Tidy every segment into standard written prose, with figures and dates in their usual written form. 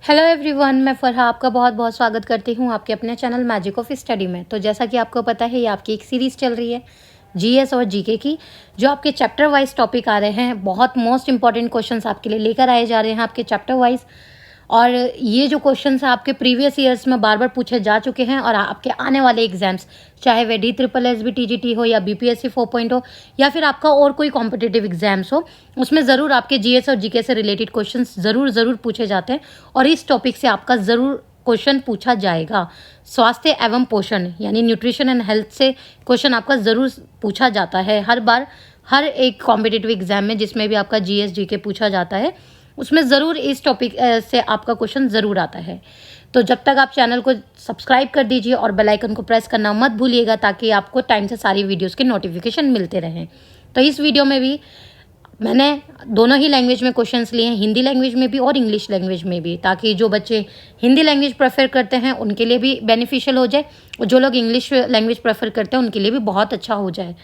Hello everyone, मैं फरहा आपका बहुत बहुत स्वागत करती हूँ आपके अपने चैनल मैजिक ऑफ स्टडी में। तो जैसा कि आपको पता है, ये आपकी एक सीरीज़ चल रही है जीएस और जीके की, जो आपके चैप्टर वाइज टॉपिक आ रहे हैं। बहुत मोस्ट इंपॉर्टेंट क्वेश्चंस आपके लिए लेकर आए जा रहे हैं आपके चैप्टर वाइज। और ये जो क्वेश्चंस हैं आपके प्रीवियस ईयर्स में बार बार पूछे जा चुके हैं, और आपके आने वाले एग्जाम्स, चाहे वह DSSS TGT हो या BPSC 4 हो या फिर आपका और कोई कॉम्पिटिटिव एग्जाम्स हो, उसमें ज़रूर आपके जीएस और जीके से रिलेटेड क्वेश्चंस ज़रूर पूछे जाते हैं। और इस टॉपिक से आपका ज़रूर क्वेश्चन पूछा जाएगा। स्वास्थ्य एवं पोषण यानी न्यूट्रिशन एंड हेल्थ से क्वेश्चन आपका ज़रूर पूछा जाता है हर बार, हर एक कॉम्पिटिटिव एग्जाम में जिसमें भी आपका जीएस जीके पूछा जाता है, उसमें ज़रूर इस टॉपिक से आपका क्वेश्चन ज़रूर आता है। तो जब तक आप चैनल को सब्सक्राइब कर दीजिए और बेल आइकन को प्रेस करना मत भूलिएगा, ताकि आपको टाइम से सारी वीडियोस के नोटिफिकेशन मिलते रहें। तो इस वीडियो में भी मैंने दोनों ही लैंग्वेज में क्वेश्चंस लिए हैं, हिंदी लैंग्वेज में भी और इंग्लिश लैंग्वेज में भी, ताकि जो बच्चे हिंदी लैंग्वेज प्रेफर करते हैं उनके लिए भी बेनिफिशियल हो जाए, और जो लोग इंग्लिश लैंग्वेज प्रेफर करते हैं उनके लिए भी बहुत अच्छा हो जाए।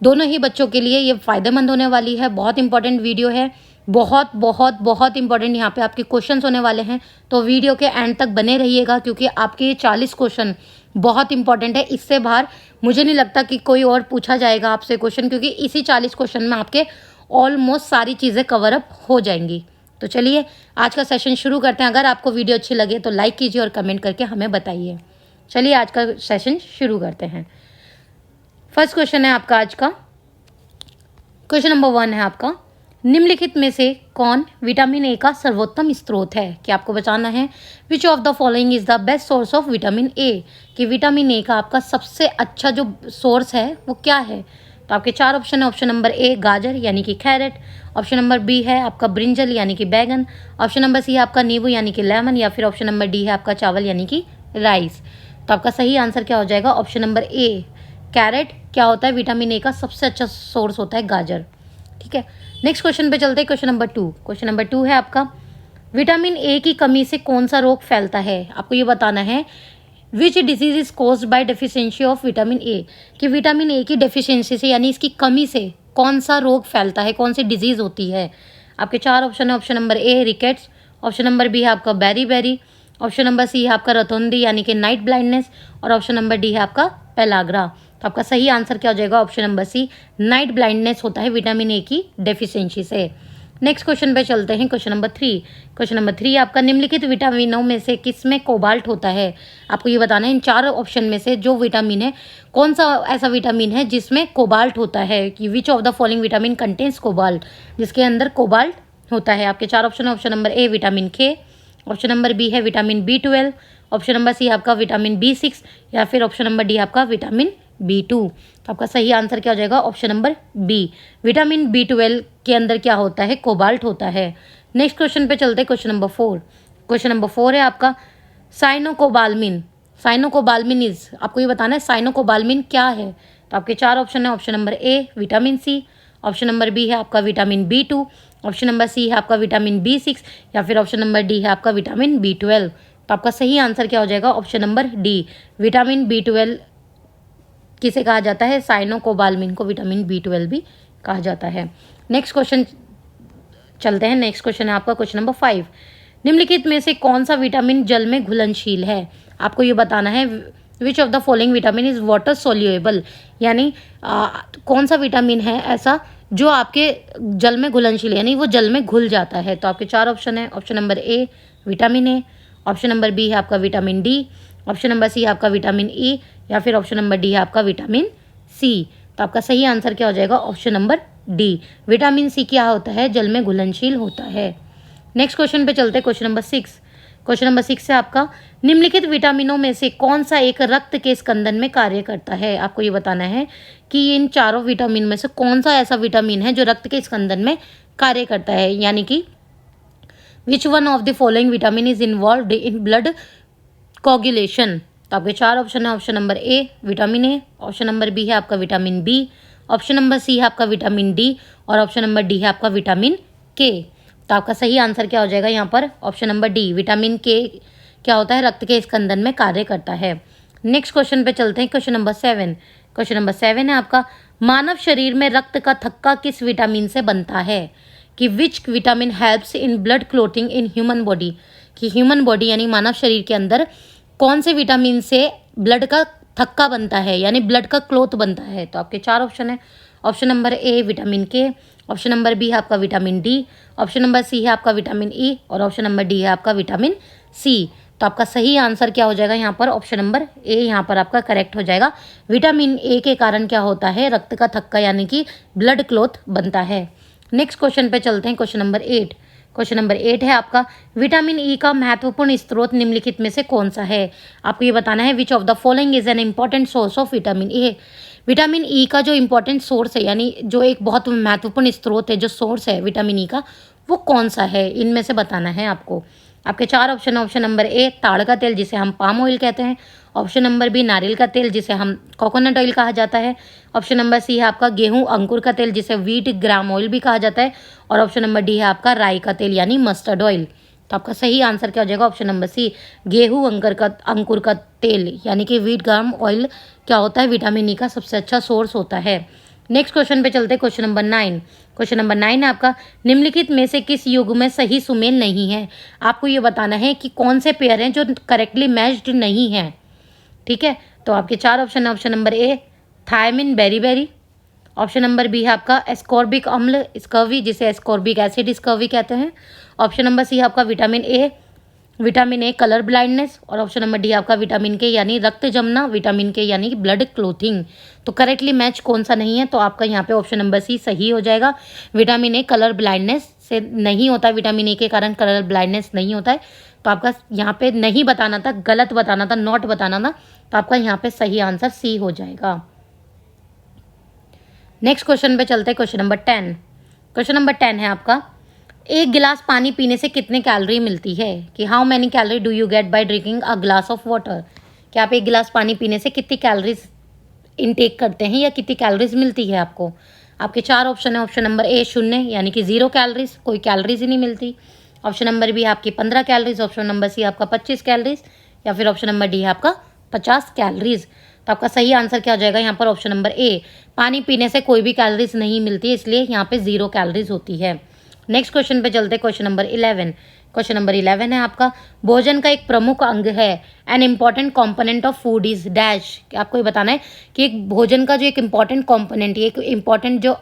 दोनों ही बच्चों के लिए ये फ़ायदेमंद होने वाली है। बहुत इंपॉर्टेंट वीडियो है, बहुत इंपॉर्टेंट यहाँ पे आपके क्वेश्चंस होने वाले हैं। तो वीडियो के एंड तक बने रहिएगा, क्योंकि आपके ये 40 क्वेश्चन बहुत इंपॉर्टेंट है। इससे बाहर मुझे नहीं लगता कि कोई और पूछा जाएगा आपसे क्वेश्चन, क्योंकि इसी 40 क्वेश्चन में आपके ऑलमोस्ट सारी चीज़ें कवर अप हो जाएंगी। तो चलिए आज का सेशन शुरू करते हैं। अगर आपको वीडियो अच्छी लगे तो लाइक कीजिए और कमेंट करके हमें बताइए। चलिए आज का सेशन शुरू करते हैं। फर्स्ट क्वेश्चन है आपका आज का, क्वेश्चन नंबर 1 है आपका, निम्नलिखित में से कौन विटामिन ए का सर्वोत्तम स्रोत है? कि आपको बताना है which of the following is the best source of vitamin A, कि विटामिन ए का आपका सबसे अच्छा जो सोर्स है वो क्या है? तो आपके 4 ऑप्शन है। ऑप्शन नंबर ए गाजर यानी कि कैरेट, ऑप्शन नंबर बी है आपका ब्रिंजल यानी कि बैगन, ऑप्शन नंबर सी है आपका नींबू यानी कि लेमन, या फिर ऑप्शन नंबर डी है आपका चावल यानी कि राइस। तो आपका सही आंसर क्या हो जाएगा? Option number A carrot. क्या होता है? विटामिन ए का सबसे अच्छा सोर्स होता है गाजर। ठीक है, नेक्स्ट क्वेश्चन पे चलते हैं। Question number 2। क्वेश्चन नंबर 2 है आपका, विटामिन ए की कमी से कौन सा रोग फैलता है? आपको ये बताना है which disease is caused by deficiency of vitamin A, कि विटामिन ए की डेफिशिएंसी से यानी इसकी कमी से कौन सा रोग फैलता है, कौन सी डिजीज होती है? आपके 4 ऑप्शन है। Option number A rickets, option number B है आपका बेरी, ऑप्शन नंबर सी है आपका रतौंधी यानी कि नाइट ब्लाइंडनेस, और ऑप्शन नंबर डी है आपका पेलाग्रा। तो आपका सही आंसर क्या हो जाएगा? Option number C night blindness होता है विटामिन ए की डेफिशिएंसी से। नेक्स्ट क्वेश्चन पे चलते हैं। Question number 3। क्वेश्चन नंबर 3 आपका, निम्नलिखित विटामिनों में से किस में कोबाल्ट होता है? आपको ये बताना है इन 4 ऑप्शन में से जो विटामिन है, कौन सा ऐसा विटामिन है जिसमें कोबाल्ट होता है, कि which of the following vitamin contains cobalt, जिसके अंदर कोबाल्ट होता है। आपके 4 ऑप्शन है। Option number A vitamin K, option number B है vitamin B12, option number C आपका विटामिन B6, या फिर ऑप्शन नंबर डी आपका विटामिन B2। तो आपका सही आंसर क्या हो जाएगा? Option number B vitamin B12 के अंदर क्या होता है? कोबाल्ट होता है। नेक्स्ट क्वेश्चन पे चलते हैं। Question number 4। क्वेश्चन नंबर 4 है आपका, साइनोकोबाल्मिन। साइनोकोबाल्मिन इज, आपको ये बताना है साइनोकोबाल्मिन क्या है? तो आपके 4 ऑप्शन है। Option number A vitamin C, option number B है आपका vitamin B2, option number C है आपका विटामिन B6, या फिर ऑप्शन नंबर डी है आपका विटामिन B12। तो आपका सही आंसर क्या हो जाएगा? Option number D vitamin B12 किसे कहा जाता है? साइनोकोबाल्मिन को विटामिन B12 भी कहा जाता है। नेक्स्ट क्वेश्चन चलते हैं। नेक्स्ट क्वेश्चन है आपका क्वेश्चन नंबर 5। निम्नलिखित में से कौन सा विटामिन जल में घुलनशील है? आपको ये बताना है which of the following vitamin is water soluble, यानी कौन सा विटामिन है ऐसा जो आपके जल में घुलनशील है, यानी वो जल में घुल जाता है। तो आपके 4 ऑप्शन है। Option number A vitamin A, option number B है आपका vitamin D, option number C है आपका विटामिन ई, या फिर ऑप्शन नंबर डी है आपका विटामिन सी। तो आपका सही आंसर क्या हो जाएगा? Option number D vitamin C क्या होता है? जल में घुलनशील होता है। नेक्स्ट क्वेश्चन पे चलते हैं। Question number 6। क्वेश्चन नंबर 6 है आपका, निम्नलिखित विटामिनों में से कौन सा एक रक्त के स्कंदन में कार्य करता है? आपको ये बताना है कि इन चारों विटामिन में से कौन सा ऐसा विटामिन है जो रक्त के स्कंदन में कार्य करता है, यानी कि which one of the following vitamin is involved in blood coagulation. तो आपके 4 ऑप्शन है। Option number A vitamin A, option number B है आपका vitamin B, option number C है आपका विटामिन डी, और ऑप्शन नंबर डी है आपका विटामिन के। तो आपका सही आंसर क्या हो जाएगा यहाँ पर? ऑप्शन नंबर डी विटामिन के क्या होता है? रक्त के स्कंदन में कार्य करता है। नेक्स्ट क्वेश्चन पे चलते हैं। Question number 7। क्वेश्चन नंबर 7 है आपका, मानव शरीर में रक्त का थक्का किस विटामिन से बनता है? कि which vitamin helps in blood clotting in human body, कि ह्यूमन बॉडी यानी मानव शरीर के अंदर कौन से विटामिन से ब्लड का थक्का बनता है यानी ब्लड का क्लॉथ बनता है। तो आपके 4 ऑप्शन है। Option number A vitamin K, option number B है आपका vitamin D, option number C है आपका विटामिन ई और ऑप्शन नंबर डी है आपका विटामिन सी। तो आपका सही आंसर क्या हो जाएगा यहाँ पर? ऑप्शन नंबर ए यहाँ पर आपका करेक्ट हो जाएगा। विटामिन ए के कारण क्या होता है? रक्त का थक्का यानी कि ब्लड क्लॉथ बनता है। नेक्स्ट क्वेश्चन पे चलते हैं, क्वेश्चन नंबर 8। क्वेश्चन नंबर 8 है आपका, विटामिन ई का महत्वपूर्ण स्रोत निम्नलिखित में से कौन सा है? आपको ये बताना है which of the following is an important source of vitamin A. Vitamin E का जो इंपॉर्टेंट सोर्स है यानी जो एक बहुत महत्वपूर्ण स्रोत है, जो सोर्स है विटामिन ई का, वो कौन सा है? इनमें से बताना है आपको। आपके 4 ऑप्शन है। ऑप्शन नंबर ए ताड़ का तेल जिसे हम पाम ऑयल कहते हैं, ऑप्शन नंबर बी नारियल का तेल जिसे हम कोकोनट ऑयल कहा जाता है, ऑप्शन नंबर सी है आपका गेहूं अंकुर का तेल जिसे व्हीट ग्राम ऑयल भी कहा जाता है और ऑप्शन नंबर डी है आपका राई का तेल यानी मस्टर्ड ऑयल। तो आपका सही आंसर क्या हो जाएगा? ऑप्शन नंबर सी गेहूं अंकुर का तेल यानी कि व्हीट ग्राम ऑयल क्या होता है? विटामिन ई का सबसे अच्छा सोर्स होता है। नेक्स्ट क्वेश्चन पे चलते हैं, क्वेश्चन नंबर 9। क्वेश्चन नंबर 9 है आपका, निम्नलिखित में से किस युग में सही सुमेल नहीं है? आपको ये बताना है कि कौन से पेयर हैं जो करेक्टली मैच्ड नहीं हैं। ठीक है, तो आपके 4 ऑप्शन है। Option number A thiamine beriberi, option number B है आपका एस्कॉर्बिक अम्ल स्कर्वी जिसे एस्कॉर्बिक एसिड स्कर्वी कहते हैं, ऑप्शन नंबर सी है आपका विटामिन ए कलर ब्लाइंडनेस और ऑप्शन नंबर डी आपका विटामिन के यानी रक्त जमना, विटामिन के यानी ब्लड क्लोथिंग। तो करेक्टली मैच कौन सा नहीं है? तो आपका यहाँ पे ऑप्शन नंबर सी सही हो जाएगा। विटामिन ए कलर ब्लाइंडनेस से नहीं होता है, विटामिन ए के कारण कलर ब्लाइंडनेस नहीं होता है। तो आपका यहाँ पे नहीं बताना था, गलत बताना था, नॉट बताना था। तो आपका यहाँ पे सही आंसर सी हो जाएगा। नेक्स्ट क्वेश्चन पे चलते हैं, क्वेश्चन नंबर 10। क्वेश्चन नंबर 10 है आपका, एक गिलास पानी पीने से कितने कैलोरी मिलती है? कि how many calorie do you get by drinking a glass of water. कि आप एक गिलास पानी पीने से कितनी कैलोरीज इनटेक करते हैं या कितनी कैलोरीज मिलती है आपको? आपके 4 ऑप्शन है। ऑप्शन नंबर ए 0 यानी कि 0 कैलोरीज, कोई कैलोरीज ही नहीं मिलती, ऑप्शन नंबर बी आपकी 15 कैलोरीज, ऑप्शन नंबर सी आपका 25 कैलोरीज या फिर ऑप्शन नंबर डी है आपका 50 कैलोरीज। तो आपका सही आंसर क्या हो जाएगा यहाँ पर? ऑप्शन नंबर ए, पानी पीने से कोई भी कैलोरीज नहीं मिलती, इसलिए यहाँ पे 0 कैलोरीज होती है। नेक्स्ट क्वेश्चन पे चलते हैं, क्वेश्चन नंबर 11। क्वेश्चन नंबर 11 है आपका, भोजन का एक प्रमुख अंग है, an important component of food is dash. आपको ये बताना है कि एक भोजन का जो एक इम्पॉर्टेंट कॉम्पोनेंट, एक इम्पॉर्टेंट जो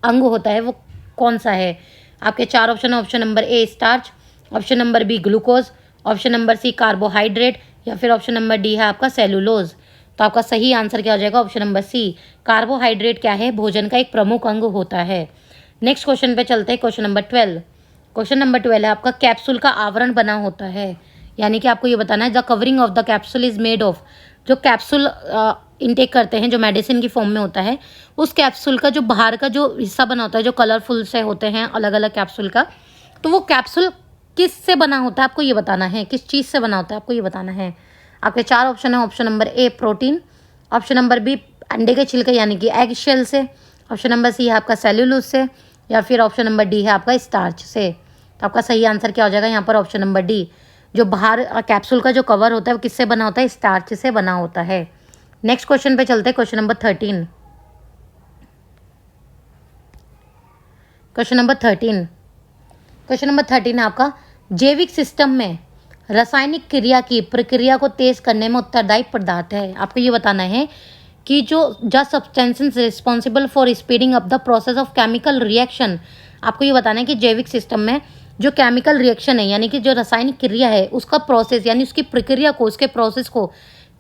अंग होता है वो कौन सा है? आपके 4 ऑप्शन है। Option number A starch, option number B glucose, option number C carbohydrate या फिर ऑप्शन नंबर डी है आपका सेलुलोज। तो आपका सही आंसर क्या हो जाएगा? ऑप्शन नंबर सी कार्बोहाइड्रेट क्या है? भोजन का एक प्रमुख अंग होता है। नेक्स्ट क्वेश्चन पे चलते हैं, क्वेश्चन नंबर 12। क्वेश्चन नंबर 12 है आपका, कैप्सूल का आवरण बना होता है, यानी कि आपको ये बताना है the covering of the capsule is made of. जो कैप्सूल इनटेक करते हैं जो मेडिसिन की फॉर्म में होता है, उस कैप्सूल का जो बाहर का जो हिस्सा बना होता है, जो कलरफुल से होते हैं अलग अलग कैप्सूल का, तो वो कैप्सूल किस से बना होता है आपको ये बताना है, किस चीज़ से बना होता है आपको ये बताना है। आपके 4 ऑप्शन है। Option number A protein, option number B अंडे के छिलके यानी कि एग शेल से, ऑप्शन नंबर सी है आपका सेल्यूलोज से या फिर ऑप्शन नंबर डी है आपका स्टार्च से। तो आपका सही आंसर क्या हो जाएगा यहाँ पर? ऑप्शन नंबर डी, जो बाहर कैप्सूल का जो कवर होता है वो किससे बना होता है? स्टार्च से बना होता है। नेक्स्ट क्वेश्चन पे चलते हैं, question number 13। Question number 13। Question number 13 है आपका, जैविक सिस्टम में रासायनिक क्रिया की प्रक्रिया को तेज करने में उत्तरदायी पदार्थ है। आपको ये बताना है कि जो just substances responsible for speeding up the process of chemical reaction. आपको ये बताना है कि जैविक सिस्टम में जो केमिकल रिएक्शन है यानी कि जो रासायनिक क्रिया है उसका प्रोसेस यानी उसकी प्रक्रिया को, उसके प्रोसेस को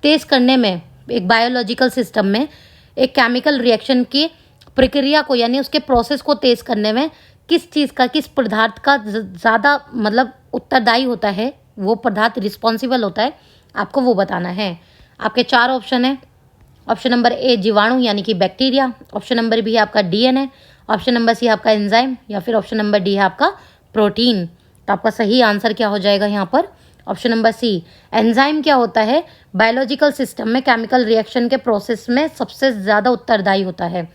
तेज करने में, एक बायोलॉजिकल सिस्टम में एक केमिकल रिएक्शन की प्रक्रिया को यानी उसके प्रोसेस को तेज करने में किस चीज़ का, किस पदार्थ का ज़्यादा मतलब उत्तरदायी होता है, वो पदार्थ रिस्पॉन्सिबल होता है, आपको वो बताना है। आपके 4 ऑप्शन है। ऑप्शन नंबर ए जीवाणु यानी कि बैक्टीरिया, ऑप्शन नंबर बी है आपका डीएनए, ऑप्शन नंबर सी है आपका एंजाइम या फिर ऑप्शन नंबर डी है आपका प्रोटीन। तो आपका सही आंसर क्या हो जाएगा यहाँ पर? ऑप्शन नंबर सी एंजाइम क्या होता है? बायोलॉजिकल सिस्टम में केमिकल रिएक्शन के प्रोसेस में सबसे ज़्यादा उत्तरदायी होता है।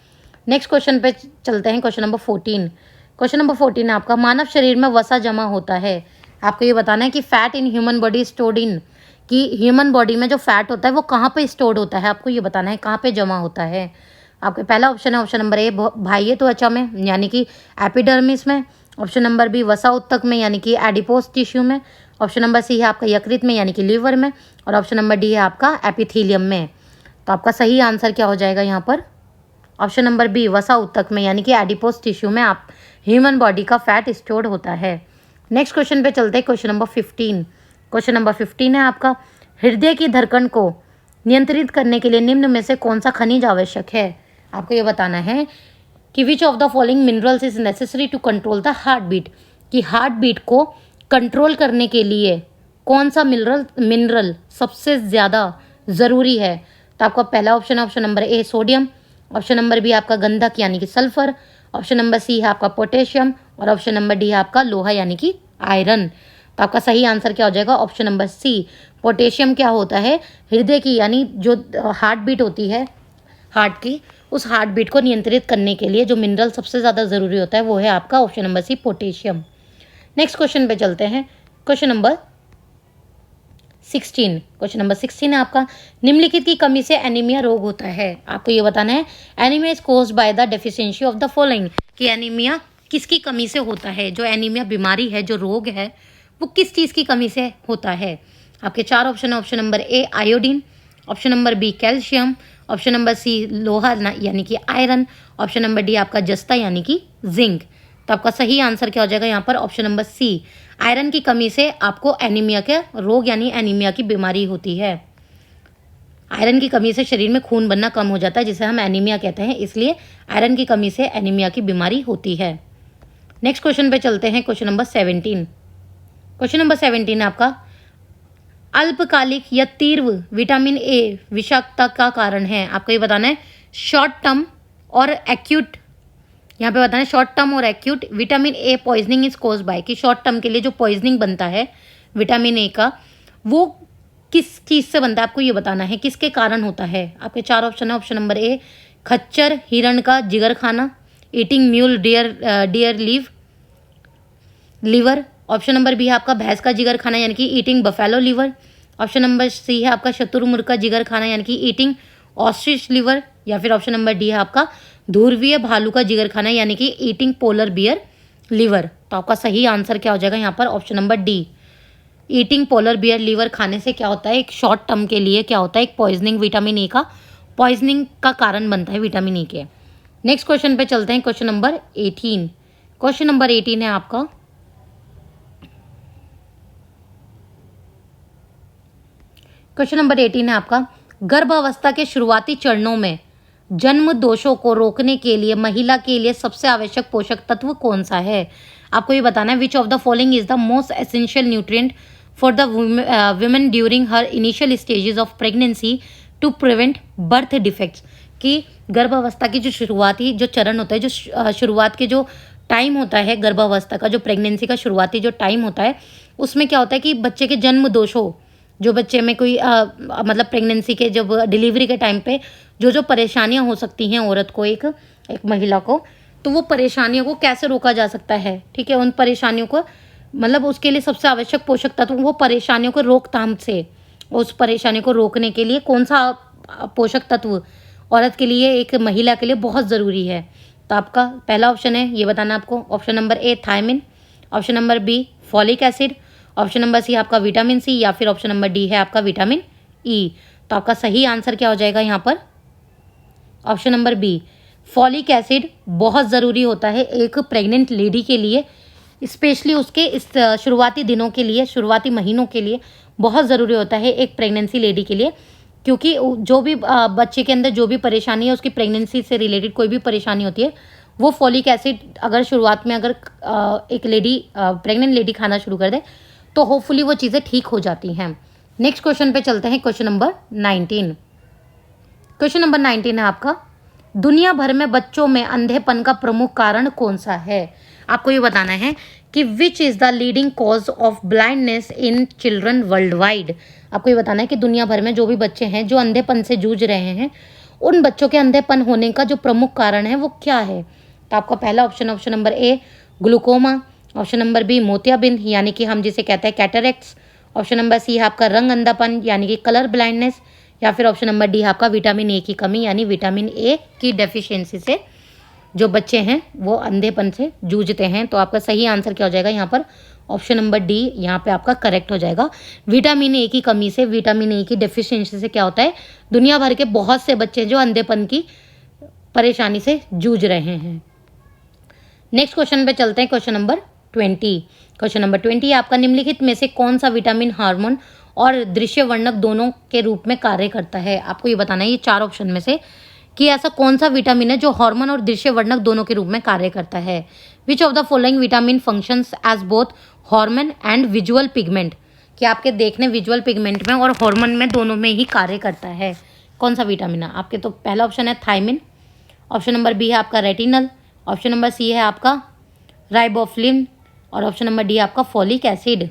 नेक्स्ट क्वेश्चन पे चलते हैं, क्वेश्चन नंबर 14। क्वेश्चन नंबर 14 है आपका, मानव शरीर में वसा जमा होता है। आपको ये बताना है कि fat in human body stored in, कि ह्यूमन बॉडी में जो फैट होता है वो कहाँ पे स्टोर्ड होता है, आपको ये बताना है कहाँ पे जमा होता है। आपका पहला ऑप्शन है। ऑप्शन नंबर ए बाह्य त्वचा में यानी कि एपिडर्मिस में, ऑप्शन नंबर बी वसा उत्तक में यानी कि एडिपोस टिश्यू में, ऑप्शन नंबर सी है आपका यकृत में यानी कि लीवर में, और ऑप्शन नंबर डी है आपका एपिथेलियम में। तो आपका सही आंसर क्या हो जाएगा यहाँ पर? ऑप्शन नंबर बी वसा ऊतक में यानी कि एडिपोज टिश्यू में आप ह्यूमन बॉडी का फैट स्टोर्ड होता है। नेक्स्ट क्वेश्चन पे चलते हैं, क्वेश्चन नंबर 15। क्वेश्चन नंबर 15 है आपका, हृदय की धड़कन को नियंत्रित करने के लिए निम्न में से कौन सा खनिज आवश्यक है? आपको ये बताना है कि which of the following minerals is necessary to control the heart beat, कि हार्ट बीट को कंट्रोल करने के लिए कौन सा मिनरल सबसे ज़्यादा ज़रूरी है? तो आपका पहला ऑप्शन है option number A sodium, option number B आपका गंधक यानी कि सल्फर, ऑप्शन नंबर सी है आपका पोटेशियम, और ऑप्शन नंबर डी है आपका लोहा यानी कि आयरन। तो आपका सही आंसर क्या हो जाएगा? Option number C potassium. क्या होता है? हृदय की यानी जो हार्ट बीट होती है हार्ट की, उस हार्ट बीट को नियंत्रित करने के लिए जो मिनरल सबसे ज़्यादा ज़रूरी होता है वो है आपका option number C potassium. Next question पे चलते हैं, क्वेश्चन नंबर 16। क्वेश्चन नंबर 16 है आपका, निम्नलिखित की कमी से एनीमिया रोग होता है। आपको ये बताना है anaemia is caused by the deficiency of the following, कि एनीमिया किसकी कमी से होता है? जो एनीमिया बीमारी है, जो रोग है, वो किस चीज़ की कमी से होता है? आपके चार ऑप्शन है, option number A iodine, option number B calcium, option number C लोहा यानी कि आयरन, ऑप्शन नंबर डी आपका जस्ता यानी कि जिंक। तो आपका सही आंसर क्या हो जाएगा यहाँ पर? ऑप्शन नंबर सी आयरन की कमी से आपको एनीमिया के रोग यानी एनीमिया की बीमारी होती है। आयरन की कमी से शरीर में खून बनना कम हो जाता है, जिसे हम एनीमिया कहते हैं, इसलिए आयरन की कमी से एनीमिया की बीमारी होती है। नेक्स्ट क्वेश्चन पे चलते हैं, क्वेश्चन नंबर 17। क्वेश्चन नंबर 17 है आपका, अल्पकालिक या तीव्र विटामिन ए विषाक्तता का कारण है। आपको ये बताना है शॉर्ट टर्म और एक्यूट, यहाँ पे बताना है शॉर्ट टर्म और acute vitamin A poisoning is cause by, कि शॉर्ट टर्म के लिए जो पॉइजनिंग बनता है विटामिन ए का, वो किस चीज़ से बनता है? आपको ये बताना है किसके कारण होता है। आपके चार ऑप्शन है, ऑप्शन नंबर ए खच्चर हिरण का जिगर खाना, eating mule deer liver, option number B है आपका भैंस का जिगर खाना यानी कि eating buffalo liver, option number C है आपका शुतुरमुर्ग का जिगर खाना यानी कि ईटिंग ऑस्ट्रिच लीवर, या फिर ऑप्शन नंबर डी है आपका ध्रुवीय भालू का जिगर खाना यानी कि ईटिंग पोलर बियर लीवर। तो आपका सही आंसर क्या हो जाएगा यहाँ पर? Option number D eating polar bear liver खाने से क्या होता है? एक शॉर्ट टर्म के लिए क्या होता है? एक पॉइजनिंग विटामिन ए का पॉइजनिंग का कारण बनता है विटामिन ए के। नेक्स्ट क्वेश्चन पे चलते हैं, क्वेश्चन नंबर 18। क्वेश्चन नंबर 18 है आपका, क्वेश्चन नंबर 18 है आपका, गर्भावस्था के शुरुआती चरणों में जन्म दोषों को रोकने के लिए महिला के लिए सबसे आवश्यक पोषक तत्व कौन सा है? आपको ये बताना है which of the following is the most essential nutrient for the women during her initial stages of pregnancy to prevent birth defects, कि गर्भावस्था की जो शुरुआती जो चरण होता है, जो शुरुआत के जो टाइम होता है गर्भावस्था का, जो प्रेगनेंसी का शुरुआती जो टाइम होता है, उसमें क्या होता है कि बच्चे के जन्म दोषों, जो बच्चे में कोई मतलब प्रेगनेंसी के जब डिलीवरी के टाइम पे जो परेशानियां हो सकती हैं औरत को, एक महिला को, तो वो परेशानियों को कैसे रोका जा सकता है? ठीक है, उन परेशानियों को मतलब उसके लिए सबसे आवश्यक पोषक तत्व, वो परेशानियों को रोकथाम से उस परेशानी को रोकने के लिए कौन सा पोषक तत्व औरत के लिए, एक महिला के लिए बहुत ज़रूरी है? तो आपका पहला ऑप्शन है, ये बताना आपको, option number A thiamine, option number B folic acid, option number C आपका विटामिन सी, या फिर ऑप्शन नंबर डी है आपका विटामिन ई। तो आपका सही आंसर क्या हो जाएगा यहाँ पर? Option number B folic acid बहुत ज़रूरी होता है एक प्रेग्नेंट लेडी के लिए, स्पेशली उसके इस शुरुआती दिनों के लिए, शुरुआती महीनों के लिए बहुत ज़रूरी होता है एक प्रेगनेंसी लेडी के लिए, क्योंकि जो भी बच्चे के अंदर जो भी परेशानी है, उसकी प्रेगनेंसी से रिलेटेड कोई भी परेशानी होती है, वो फॉलिक एसिड अगर शुरुआत में अगर एक लेडी प्रेग्नेंट लेडी खाना शुरू कर दे तो होपफुली वो चीज़ें ठीक हो जाती हैं। नेक्स्ट क्वेश्चन पे चलते हैं, क्वेश्चन नंबर 19। क्वेश्चन नंबर 19 है आपका, दुनिया भर में बच्चों में अंधेपन का प्रमुख कारण कौन सा है? आपको ये बताना है कि which is the leading cause of blindness in children world wide. आपको ये बताना है कि दुनिया भर में जो भी बच्चे हैं जो अंधेपन से जूझ रहे हैं, उन बच्चों के अंधेपन होने का जो प्रमुख कारण है वो क्या है? तो आपका पहला option, option number A glaucoma, option number B मोतियाबिंद यानी कि हम जिसे कहते हैं कैटरेक्ट्स, ऑप्शन नंबर सी है आपका रंग अंधापन यानी कि कलर ब्लाइंडनेस, या फिर ऑप्शन नंबर डी है आपका विटामिन ए की कमी यानी विटामिन ए की डेफिशिएंसी से जो बच्चे हैं वो अंधेपन से जूझते हैं। तो आपका सही आंसर क्या हो जाएगा यहाँ पर? ऑप्शन नंबर डी यहाँ पे आपका करेक्ट हो जाएगा। विटामिन ए की कमी से, विटामिन ए की डेफिशिएंसी से क्या होता है, दुनिया भर के बहुत से बच्चे जो अंधेपन की परेशानी से जूझ रहे हैं। नेक्स्ट क्वेश्चन पे चलते हैं, क्वेश्चन नंबर 20। क्वेश्चन नंबर 20 आपका, निम्नलिखित में से कौन सा विटामिन हार्मोन और दृश्य वर्णक दोनों के रूप में कार्य करता है। आपको ये बताना है, ये 4 ऑप्शन में से कि ऐसा कौन सा विटामिन है जो हार्मोन और दृश्य वर्णक दोनों के रूप में कार्य करता है। Which of the following vitamin functions as both hormone and visual pigment, कि आपके देखने विजुअल पिगमेंट में और हार्मोन में दोनों में ही कार्य करता है। कौन सा विटामिन है आपके, तो पहला ऑप्शन है थायमिन, ऑप्शन नंबर बी है आपका रेटिनल, ऑप्शन नंबर सी है आपका राइबोफ्लिन और ऑप्शन नंबर डी आपका फॉलिक एसिड।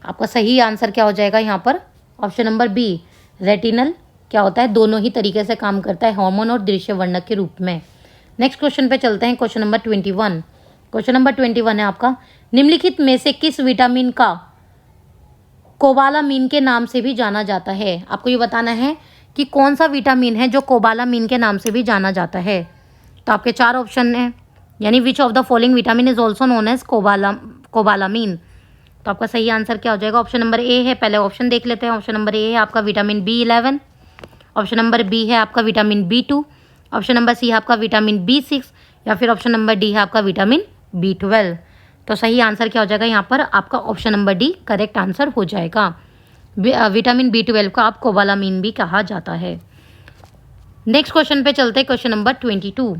आपका सही आंसर क्या हो जाएगा यहाँ पर, ऑप्शन नंबर बी रेटिनल क्या होता है, दोनों ही तरीके से काम करता है, हार्मोन और दृश्य वर्णक के रूप में। नेक्स्ट क्वेश्चन पे चलते हैं, क्वेश्चन नंबर 21। क्वेश्चन नंबर 21 है आपका, निम्नलिखित में से किस विटामिन का कोबालामीन के नाम से भी जाना जाता है। आपको ये बताना है कि कौन सा विटामिन है जो कोबालामीन के नाम से भी जाना जाता है। तो आपके 4 ऑप्शन हैं, यानी which of the following vitamin is also known as cobalamin. तो आपका सही आंसर क्या हो जाएगा, ऑप्शन नंबर ए है, पहले ऑप्शन देख लेते हैं। ऑप्शन नंबर ए है आपका vitamin B11, option number B है आपका vitamin B2, option number C है आपका विटामिन B6 या फिर ऑप्शन नंबर डी है आपका विटामिन B12। तो सही आंसर क्या हो जाएगा यहाँ पर, आपका option number D correct answer हो जाएगा। विटामिन B12 को आप कोबालामीन भी कहा जाता है। नेक्स्ट क्वेश्चन पे चलते हैं, क्वेश्चन नंबर 22।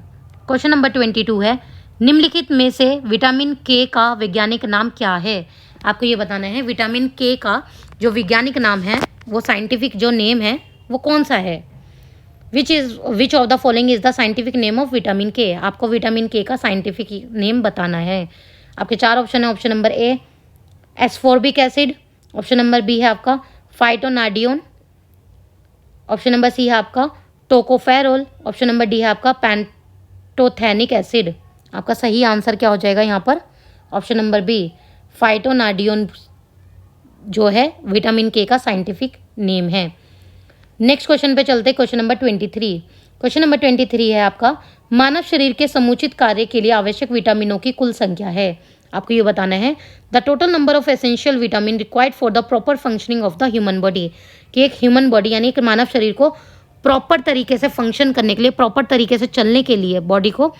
क्वेश्चन नंबर 22 है, निम्नलिखित में से विटामिन के का वैज्ञानिक नाम क्या है। आपको ये बताना है विटामिन के का जो वैज्ञानिक नाम है, वो साइंटिफिक जो नेम है वो कौन सा है। Which of the following is the scientific name of vitamin के। आपको विटामिन के का साइंटिफिक नेम बताना है। आपके 4 ऑप्शन है, option number a ascorbic acid, option number B है आपका फाइटोनाडियोन, ऑप्शन नंबर सी है आपका टोकोफेरोल, ऑप्शन नंबर डी है आपका पैंटोथेनिक एसिड। आपका सही आंसर क्या हो जाएगा यहाँ पर, ऑप्शन नंबर बी फाइटोनाडियोन जो है विटामिन के का साइंटिफिक नेम है। नेक्स्ट क्वेश्चन पे चलते हैं, क्वेश्चन नंबर 23। क्वेश्चन नंबर 23 है आपका, मानव शरीर के समुचित कार्य के लिए आवश्यक विटामिनों की कुल संख्या है। आपको ये बताना है the total number of essential vitamin required for the proper functioning of the human body, कि एक ह्यूमन बॉडी यानी एक मानव शरीर को प्रॉपर तरीके से फंक्शन करने के लिए, प्रॉपर तरीके से चलने के लिए बॉडी को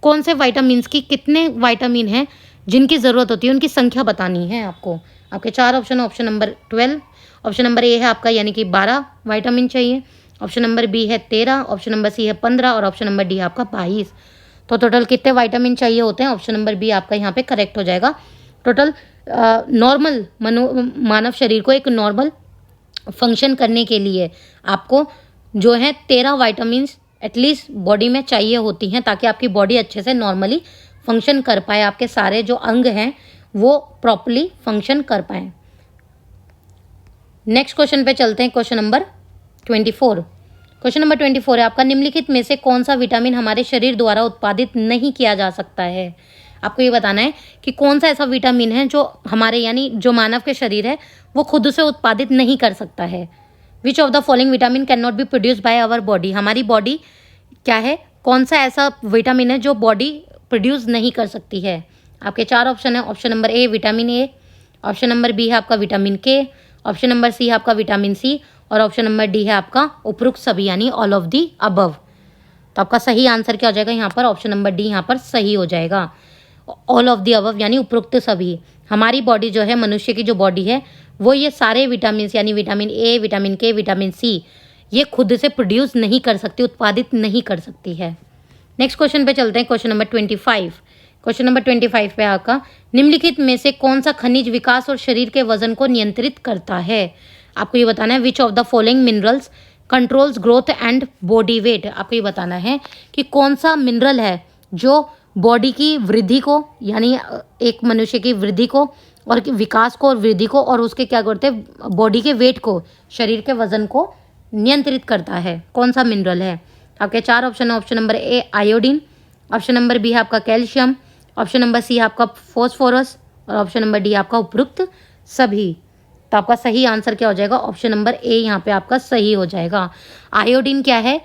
कौन से वाइटामिन की, कितने वाइटामिन हैं जिनकी ज़रूरत होती है, उनकी संख्या बतानी है आपको। आपके 4 option, option number 12, option number A है आपका यानी कि 12 वाइटामिन चाहिए, ऑप्शन नंबर बी है 13, ऑप्शन नंबर सी है 15 और ऑप्शन नंबर डी है आपका 22। तो टोटल कितने वाइटामिन चाहिए होते हैं, ऑप्शन नंबर बी आपका यहाँ पे करेक्ट हो जाएगा। टोटल नॉर्मल मानव शरीर को एक नॉर्मल फंक्शन करने के लिए आपको जो है 13 वाइटामिन एटलीस्ट बॉडी में चाहिए होती हैं, ताकि आपकी बॉडी अच्छे से नॉर्मली फंक्शन कर पाए, आपके सारे जो अंग हैं वो प्रॉपरली फंक्शन कर पाए। नेक्स्ट क्वेश्चन पे चलते हैं, क्वेश्चन नंबर 24। क्वेश्चन नंबर 24 है आपका, निम्नलिखित में से कौन सा विटामिन हमारे शरीर द्वारा उत्पादित नहीं किया जा सकता है। आपको ये बताना है कि कौन सा ऐसा विटामिन है जो हमारे यानी जो मानव के शरीर है वो खुद से उत्पादित नहीं कर सकता है। Which of the following vitamin can not be produce by our body. हमारी बॉडी क्या है, कौन सा ऐसा विटामिन है जो बॉडी प्रोड्यूस नहीं कर सकती है। आपके 4 ऑप्शन है, option number A vitamin A, option number B है आपका vitamin K, option number C है आपका विटामिन सी और ऑप्शन नंबर डी है आपका उपरोक्त सभी यानी ऑल ऑफ दी अबव। तो आपका सही आंसर क्या हो जाएगा यहाँ पर, ऑप्शन नंबर डी यहाँ पर सही हो जाएगा। ऑल ऑफ दी अबव यानी उपरोक्त सभी। हमारी बॉडी जो है, मनुष्य की जो बॉडी है वो ये सारे विटामिन यानी विटामिन ए, विटामिन के, विटामिन सी ये खुद से प्रोड्यूस नहीं कर सकती, उत्पादित नहीं कर सकती है। नेक्स्ट क्वेश्चन पे चलते हैं, क्वेश्चन नंबर 25। क्वेश्चन नंबर 25 पे आपका, निम्नलिखित में से कौन सा खनिज विकास और शरीर के वजन को नियंत्रित करता है। आपको ये बताना है which of the following minerals controls growth and body weight. आपको ये बताना है कि कौन सा मिनरल है जो बॉडी की वृद्धि को यानी एक मनुष्य की वृद्धि को और विकास को और वृद्धि को और उसके क्या करते हैं बॉडी के वेट को, शरीर के वजन को नियंत्रित करता है। कौन सा मिनरल है। आपके 4 ऑप्शन है, option number A iodine, option number B है आपका कैल्शियम, ऑप्शन नंबर सी है आपका फॉस्फोरस और ऑप्शन नंबर डी आपका उपरोक्त सभी। तो आपका सही आंसर क्या हो जाएगा, ऑप्शन नंबर ए यहाँ पे आपका सही हो जाएगा। आयोडीन क्या है,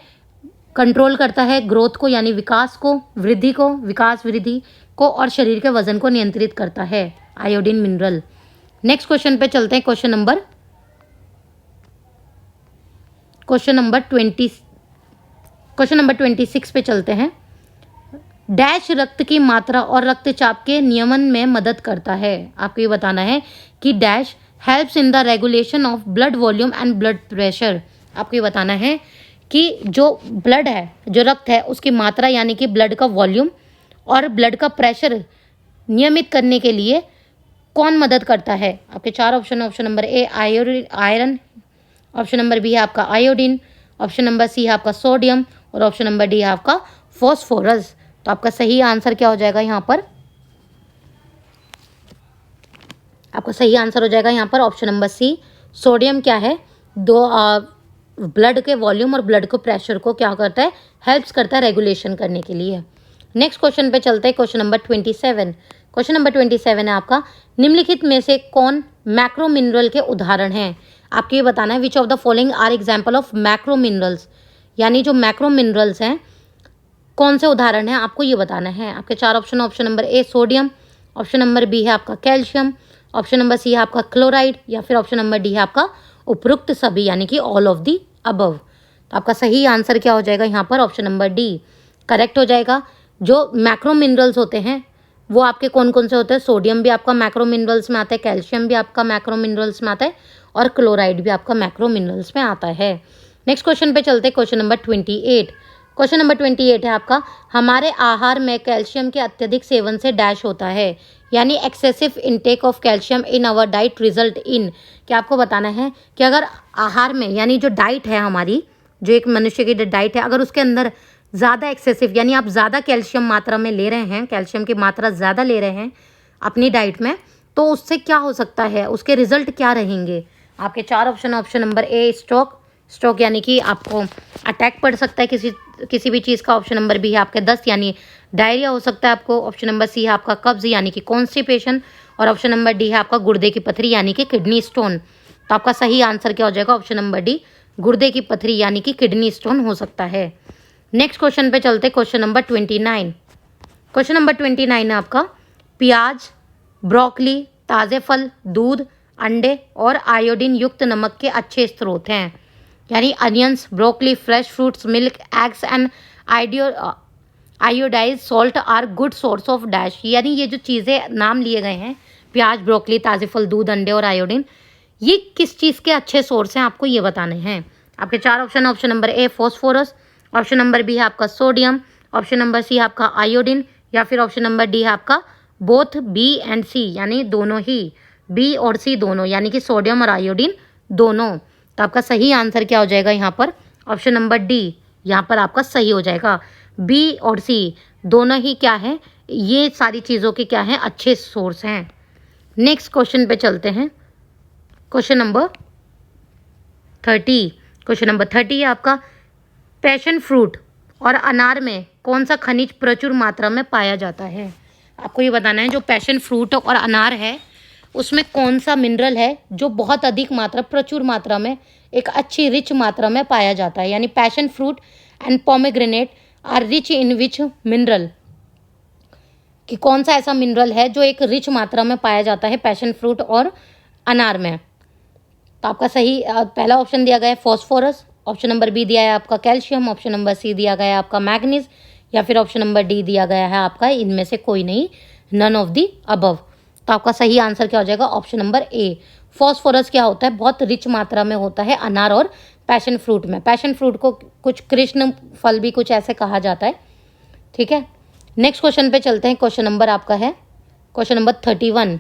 कंट्रोल करता है ग्रोथ को यानी विकास को, वृद्धि को, विकास वृद्धि, को और शरीर के वजन को नियंत्रित करता है, आयोडीन मिनरल। नेक्स्ट क्वेश्चन पे चलते हैं, क्वेश्चन नंबर 26 पे चलते हैं। डैश रक्त की मात्रा और रक्तचाप के नियमन में मदद करता है। आपको ये बताना है कि dash helps in the regulation of blood volume and blood pressure. आपको ये बताना है कि जो ब्लड है, जो रक्त है, उसकी मात्रा यानी कि ब्लड का वॉल्यूम और ब्लड का प्रेशर नियमित करने के लिए कौन मदद करता है। आपके 4 ऑप्शन है। Option number A iron, option number B है आपका आयोडीन, ऑप्शन नंबर सी है आपका सोडियम और ऑप्शन नंबर डी है आपका फॉस्फोरस। तो आपका सही आंसर क्या हो जाएगा यहाँ पर? आपका सही आंसर हो जाएगा यहाँ पर ऑप्शन नंबर सी, सोडियम क्या है, ब्लड के वॉल्यूम और ब्लड को प्रेशर को क्या करता है, हेल्प्स करता है रेगुलेशन करने के लिए। नेक्स्ट क्वेश्चन पे चलते हैं, क्वेश्चन नंबर 27। क्वेश्चन नंबर 27 है आपका, निम्नलिखित में से कौन मैक्रो मिनरल के उदाहरण हैं। आपको ये बताना है which of the following are example of macro minerals, यानी जो मैक्रो मिनरल्स हैं कौन से उदाहरण हैं, आपको ये बताना है। आपके 4 option, option number A sodium, option number B है आपका कैल्शियम, ऑप्शन नंबर सी है आपका क्लोराइड या फिर ऑप्शन नंबर डी है आपका उपरोक्त सभी, यानी कि ऑल ऑफ दी अबव। तो आपका सही आंसर क्या हो जाएगा यहाँ पर? ऑप्शन नंबर डी करेक्ट हो जाएगा। जो मैक्रो मिनरल्स होते हैं वो आपके कौन कौन से होते हैं? सोडियम भी आपका मैक्रो मिनरल्स में आता है, कैल्शियम भी आपका मैक्रो मिनरल्स में आता है और क्लोराइड भी आपका मैक्रो मिनरल्स में आता है। नेक्स्ट क्वेश्चन पे चलते हैं, क्वेश्चन नंबर 28। क्वेश्चन नंबर 28 है आपका, हमारे आहार में कैल्शियम के अत्यधिक सेवन से डैश होता है, यानी excessive intake of calcium in our diet result in. क्या आपको बताना है कि अगर आहार में, यानी जो डाइट है हमारी, जो एक मनुष्य की डाइट है, अगर उसके अंदर ज़्यादा एक्सेसिव यानी आप ज़्यादा कैल्शियम मात्रा में ले रहे हैं, कैल्शियम की मात्रा ज़्यादा ले रहे हैं अपनी डाइट में, तो उससे क्या हो सकता है, उसके रिजल्ट क्या रहेंगे। आपके 4 ऑप्शन, ऑप्शन नंबर ए स्ट्रोक यानी कि आपको अटैक पड़ सकता है किसी भी चीज़ का। ऑप्शन नंबर बी है आपके दस्त यानी डायरिया हो सकता है आपको। ऑप्शन नंबर सी है आपका कब्ज यानी कि कॉन्स्टिपेशन और ऑप्शन नंबर डी है आपका गुर्दे की पथरी यानी कि किडनी स्टोन। तो आपका सही आंसर क्या हो जाएगा? ऑप्शन नंबर डी, गुर्दे की पथरी यानी कि किडनी स्टोन हो सकता है। नेक्स्ट क्वेश्चन पे चलते, क्वेश्चन नंबर 29। क्वेश्चन नंबर 29 है आपका, प्याज, ब्रोकली, ताज़े फल, दूध, अंडे और आयोडीन युक्त नमक के अच्छे स्रोत हैं, यानी onions, broccoli, fresh fruits, milk, eggs and iodize salt are good source of dash. यानी ये जो चीज़ें नाम लिए गए हैं, प्याज, ब्रोकली, ताज़े फल, दूध, अंडे और आयोडीन, ये किस चीज़ के अच्छे सोर्स हैं, आपको ये बताने हैं। आपके 4 option, option number A phosphorus, option number B है आपका सोडियम, ऑप्शन नंबर सी है आपका आयोडीन या फिर ऑप्शन नंबर डी है आपका बोथ बी एंड सी, यानी दोनों ही, बी और सी दोनों, यानी कि सोडियम और आयोडीन दोनों। तो आपका सही आंसर क्या हो जाएगा यहाँ पर? ऑप्शन नंबर डी यहाँ पर आपका सही हो जाएगा। बी और सी दोनों ही क्या है, ये सारी चीज़ों के क्या हैं, अच्छे सोर्स हैं। नेक्स्ट क्वेश्चन पे चलते हैं, क्वेश्चन नंबर 30। क्वेश्चन नंबर 30 है आपका, पैशन फ्रूट और अनार में कौन सा खनिज प्रचुर मात्रा में पाया जाता है। आपको ये बताना है जो पैशन फ्रूट और अनार है उसमें कौन सा मिनरल है जो बहुत अधिक मात्रा, प्रचुर मात्रा में, एक अच्छी रिच मात्रा में पाया जाता है। यानी passion fruit and pomegranate are rich in which mineral, कि कौन सा ऐसा मिनरल है जो एक रिच मात्रा में पाया जाता है पैशन फ्रूट और अनार में। तो आपका सही पहला ऑप्शन दिया गया है फॉस्फोरस, ऑप्शन नंबर बी दिया है आपका कैल्शियम, ऑप्शन नंबर सी दिया गया है आपका मैग्नीज या फिर ऑप्शन नंबर डी दिया गया है आपका इनमें से कोई नहीं, नन ऑफ दी अबव। तो आपका सही आंसर क्या हो जाएगा? Option number A. फॉस्फोरस क्या होता है, बहुत रिच मात्रा में होता है अनार और पैशन फ्रूट में। पैशन फ्रूट को कुछ कृष्ण फल भी कुछ ऐसे कहा जाता है, ठीक है। नेक्स्ट क्वेश्चन पे चलते हैं, क्वेश्चन नंबर आपका है क्वेश्चन नंबर 31।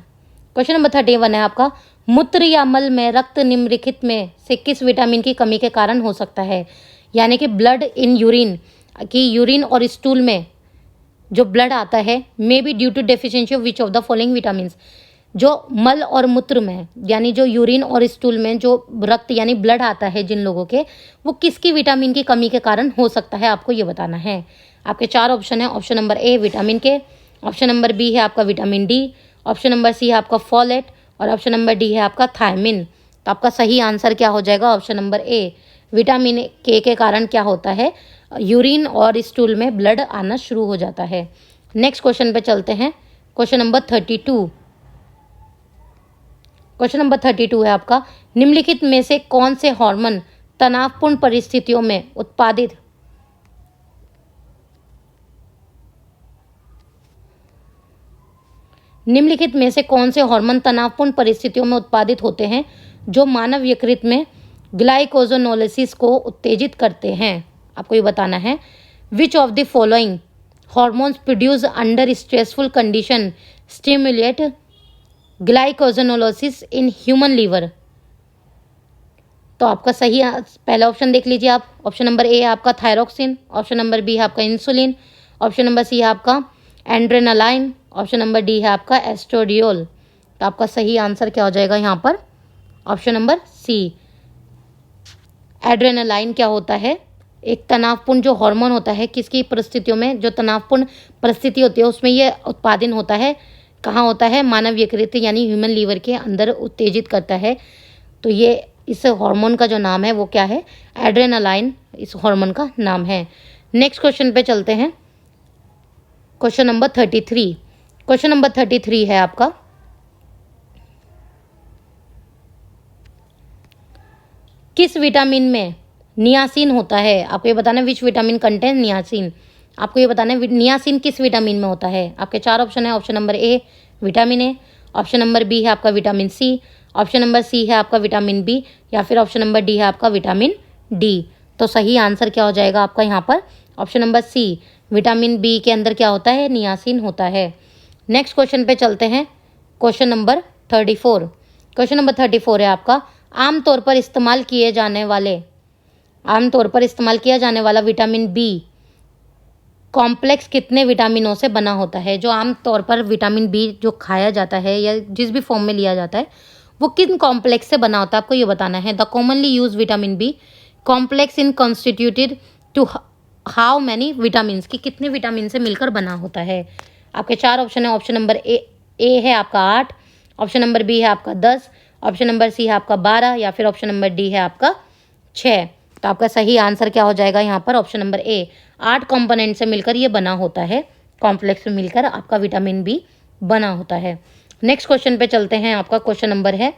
क्वेश्चन नंबर 31 है आपका, मूत्र या मल में रक्त निम्नलिखित में से किस विटामिन की कमी के कारण हो सकता है। यानी कि ब्लड इन यूरिन, कि यूरिन और स्टूल में जो ब्लड आता है may be due to deficiency of which of the following vitamins. जो मल और मूत्र में, यानी जो यूरिन और स्टूल में जो रक्त यानी ब्लड आता है जिन लोगों के, वो किसकी विटामिन की कमी के कारण हो सकता है, आपको ये बताना है। आपके 4 ऑप्शन है, option number A vitamin K, option number B है आपका vitamin D, option number C है आपका फॉलेट और ऑप्शन नंबर डी है आपका थायमिन। तो आपका सही आंसर क्या हो जाएगा? ऑप्शन नंबर ए, विटामिन के कारण क्या होता है, यूरिन और स्टूल में ब्लड आना शुरू हो जाता है। नेक्स्ट क्वेश्चन पे चलते हैं। Question number 32। क्वेश्चन नंबर 32 है आपका, निम्नलिखित में से कौन से हार्मोन तनावपूर्ण परिस्थितियों में उत्पादित निम्नलिखित में से कौन से हार्मोन तनावपूर्ण परिस्थितियों में उत्पादित होते हैं जो मानव यकृत में ग्लाइकोजोनोलिसिस को उत्तेजित करते हैं? आपको ये बताना है। Which of the following hormones produce under stressful condition stimulate glycogenolysis in human liver? तो आपका सही पहला ऑप्शन देख लीजिए आप। ऑप्शन नंबर ए है आपका थायरोक्सिन, ऑप्शन नंबर बी है आपका इंसुलिन, ऑप्शन नंबर सी है आपका एड्रेनालाइन, ऑप्शन नंबर डी है आपका एस्ट्रोडियोल। तो आपका सही आंसर क्या हो जाएगा यहाँ पर? ऑप्शन नंबर सी। एड्रेनालाइन क्या होता है? एक तनावपूर्ण जो हार्मोन होता है, किसकी परिस्थितियों में, जो तनावपूर्ण परिस्थिति होती है उसमें ये उत्पादन होता है। कहाँ होता है? मानव यकृत यानी ह्यूमन लीवर के अंदर उत्तेजित करता है। तो ये इस हार्मोन का जो नाम है वो क्या है? एड्रेनालाइन इस हार्मोन का नाम है। नेक्स्ट क्वेश्चन पे चलते हैं। Question number 33। क्वेश्चन नंबर 33 है आपका, किस विटामिन में नियासिन होता है? आपको ये बताना है विच विटामिन कंटेन नियासिन। आपको ये बताना है नियासिन किस विटामिन में होता है। आपके चार ऑप्शन है। Option number A vitamin A, option number B है आपका vitamin C, option number C है आपका विटामिन बी, या फिर ऑप्शन नंबर डी है आपका विटामिन डी। तो सही आंसर क्या हो जाएगा आपका यहाँ पर? Option number C, vitamin B के अंदर क्या होता है? नियासिन होता है। नेक्स्ट क्वेश्चन पे चलते हैं। Question number 34। क्वेश्चन नंबर 34 है आपका, आमतौर पर इस्तेमाल किया जाने वाला विटामिन बी कॉम्प्लेक्स कितने विटामिनों से बना होता है? जो आमतौर पर विटामिन बी जो खाया जाता है या जिस भी फॉर्म में लिया जाता है वो किन कॉम्प्लेक्स से बना होता है? आपको ये बताना है। The commonly use vitamin B complex in constituted to how many vitamin, की कितने विटामिन से मिलकर बना होता है? आपके चार ऑप्शन है। ऑप्शन नंबर ए है आपका 8, ऑप्शन नंबर बी है आपका 10, ऑप्शन नंबर सी है आपका 12, या फिर ऑप्शन नंबर डी है आपका 6। तो आपका सही आंसर क्या हो जाएगा यहाँ पर? ऑप्शन नंबर ए, 8 कंपोनेंट से मिलकर ये बना होता है। कॉम्प्लेक्स में मिलकर आपका विटामिन बी बना होता है। नेक्स्ट क्वेश्चन पे चलते हैं। आपका क्वेश्चन नंबर है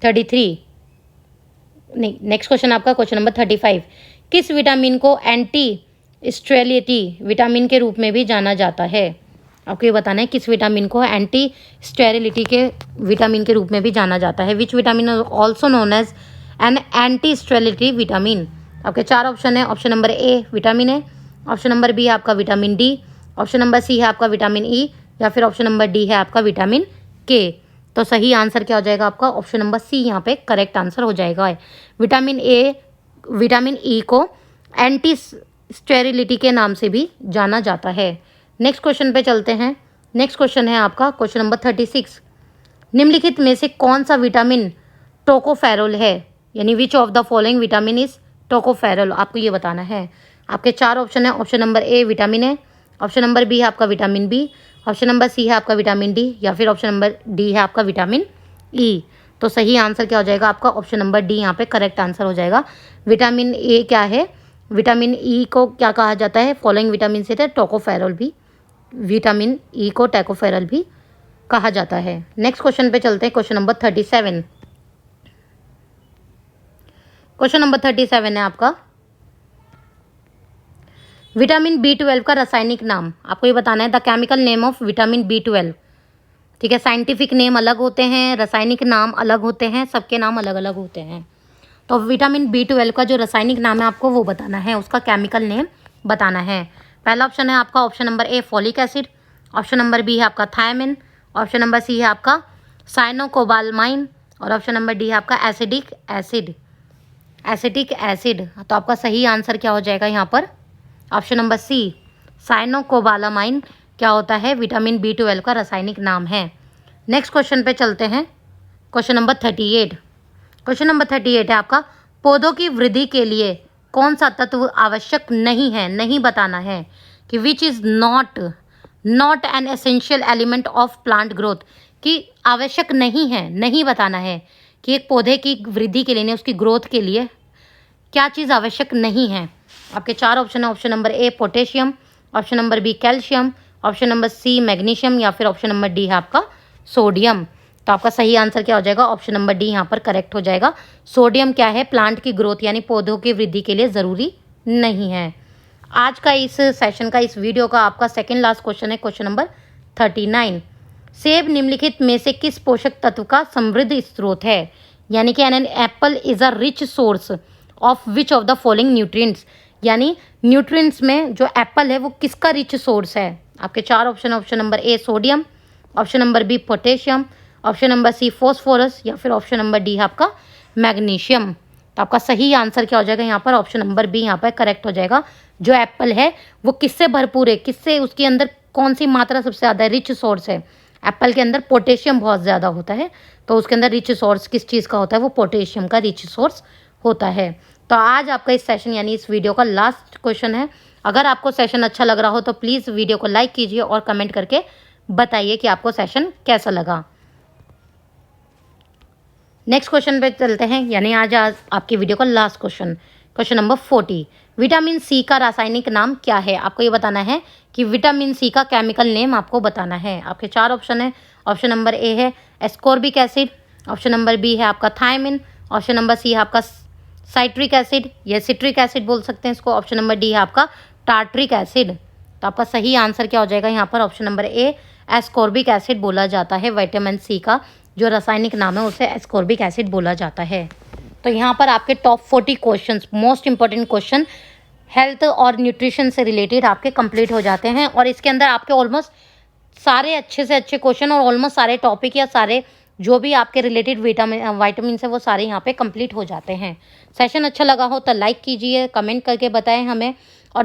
33, नहीं नेक्स्ट क्वेश्चन आपका क्वेश्चन नंबर 35। किस विटामिन को एंटी स्टेरिलिटी विटामिन के रूप में भी जाना जाता है? आपको ये बताना है किस विटामिन को एंटी स्टेरिलिटी के विटामिन के रूप में भी जाना जाता है। Which vitamin also known as an anti sterility vitamin? आपके चार ऑप्शन है। Option number A vitamin A, option number B है आपका vitamin D, option number C है आपका विटामिन ई, या फिर ऑप्शन नंबर डी है आपका विटामिन के। तो सही आंसर क्या हो जाएगा आपका? ऑप्शन नंबर सी यहाँ पे करेक्ट आंसर हो जाएगा। विटामिन ई को एंटी स्टेरिलिटी के नाम से भी जाना जाता है। नेक्स्ट क्वेश्चन पे चलते हैं। नेक्स्ट क्वेश्चन है आपका क्वेश्चन नंबर 36। निम्नलिखित में से कौन सा विटामिन टोकोफेरोल है? यानी which of the following vitamin is tocopherol? आपको ये बताना है। आपके चार ऑप्शन है। Option number A vitamin A, option number B है आपका vitamin B, option number C है आपका विटामिन डी, या फिर ऑप्शन नंबर डी है आपका विटामिन ई। तो सही आंसर क्या हो जाएगा आपका? ऑप्शन नंबर डी यहाँ पे करेक्ट आंसर हो जाएगा। विटामिन ए क्या है? विटामिन ई को क्या कहा जाता है? फॉलोइंग विटामिन से थे टोकोफेरोल भी, विटामिन ई को टोकोफेरोल भी कहा जाता है। नेक्स्ट क्वेश्चन पे चलते हैं। Question number 37। क्वेश्चन नंबर 37 है आपका, विटामिन B12 का रासायनिक नाम। आपको ये बताना है the chemical name of vitamin B12। ठीक है, साइंटिफिक नेम अलग होते हैं, रासायनिक नाम अलग होते हैं, सबके नाम अलग अलग होते हैं। तो विटामिन B12 का जो रासायनिक नाम है आपको वो बताना है, उसका केमिकल नेम बताना है। पहला ऑप्शन है आपका option number A folic acid, option number B है आपका थायमिन, ऑप्शन नंबर सी है आपका साइनोकोबालमाइन, और ऑप्शन नंबर डी है आपका एसिटिक एसिड। तो आपका सही आंसर क्या हो जाएगा यहाँ पर? ऑप्शन नंबर सी, साइनोकोबालामाइन क्या होता है? विटामिन B12 का रासायनिक नाम है। नेक्स्ट क्वेश्चन पे चलते हैं। Question number 38। क्वेश्चन नंबर 38 है आपका, पौधों की वृद्धि के लिए कौन सा तत्व आवश्यक नहीं है? नहीं बताना है कि which is not an essential element of plant growth, कि आवश्यक नहीं है, नहीं बताना है कि एक पौधे की वृद्धि के लिए, उसकी ग्रोथ के लिए क्या चीज़ आवश्यक नहीं है। आपके चार ऑप्शन है। Option number A potassium, option number B calcium, option number C magnesium, या फिर ऑप्शन नंबर डी है आपका सोडियम। तो आपका सही आंसर क्या हो जाएगा? ऑप्शन नंबर डी यहाँ पर करेक्ट हो जाएगा। सोडियम क्या है? प्लांट की ग्रोथ यानी पौधों की वृद्धि के लिए ज़रूरी नहीं है। आज का इस सेशन का, इस वीडियो का आपका सेकेंड लास्ट क्वेश्चन है, क्वेश्चन नंबर 39। सेब निम्नलिखित में से किस पोषक तत्व का समृद्ध स्रोत है? यानी कि an apple is a rich source of which of the following nutrients, यानी न्यूट्रिएंट्स में जो एप्पल है वो किसका रिच सोर्स है? आपके चार option, option number A sodium, option number B potassium, option number C phosphorus, या फिर ऑप्शन नंबर डी है आपका मैग्नीशियम। तो आपका सही आंसर क्या हो जाएगा यहाँ पर? ऑप्शन नंबर बी यहाँ पर करेक्ट हो जाएगा। जो एप्पल है वो किससे भरपूर है, किससे, उसके अंदर कौन सी मात्रा सबसे ज़्यादा है? रिच सोर्स है। एप्पल के अंदर पोटेशियम बहुत ज़्यादा होता है, तो उसके अंदर रिच सोर्स किस चीज़ का होता है? वो पोटेशियम का रिच सोर्स होता है। तो आज आपका इस सेशन यानी इस वीडियो का लास्ट क्वेश्चन है। अगर आपको सेशन अच्छा लग रहा हो तो प्लीज़ वीडियो को लाइक कीजिए और कमेंट करके बताइए कि आपको सेशन कैसा लगा। नेक्स्ट क्वेश्चन पे चलते हैं, यानी आज आपकी वीडियो का last question, question number 40। Vitamin C का रासायनिक नाम क्या है? आपको ये बताना है कि विटामिन सी का केमिकल नेम आपको बताना है। आपके चार ऑप्शन है। ऑप्शन नंबर ए है ascorbic acid, option number B है आपका थायमिन, ऑप्शन नंबर सी है आपका साइट्रिक एसिड या सिट्रिक एसिड बोल सकते हैं इसको, ऑप्शन नंबर डी है आपका टार्ट्रिक एसिड। तो आपका सही आंसर क्या हो जाएगा यहाँ पर? ऑप्शन नंबर ए एस्कॉर्बिक एसिड बोला जाता है। विटामिन सी का जो रासायनिक नाम है उसे एस्कॉर्बिक एसिड बोला जाता है। तो यहाँ पर आपके top 40 questions, most important question health और न्यूट्रिशन से रिलेटेड आपके कंप्लीट हो जाते हैं, और इसके अंदर आपके ऑलमोस्ट सारे अच्छे से अच्छे क्वेश्चन और ऑलमोस्ट सारे टॉपिक या सारे जो भी आपके रिलेटेड विटामिन है वो सारे यहाँ पे कंप्लीट हो जाते हैं। सेशन अच्छा लगा हो तो लाइक कीजिए, कमेंट करके बताएं हमें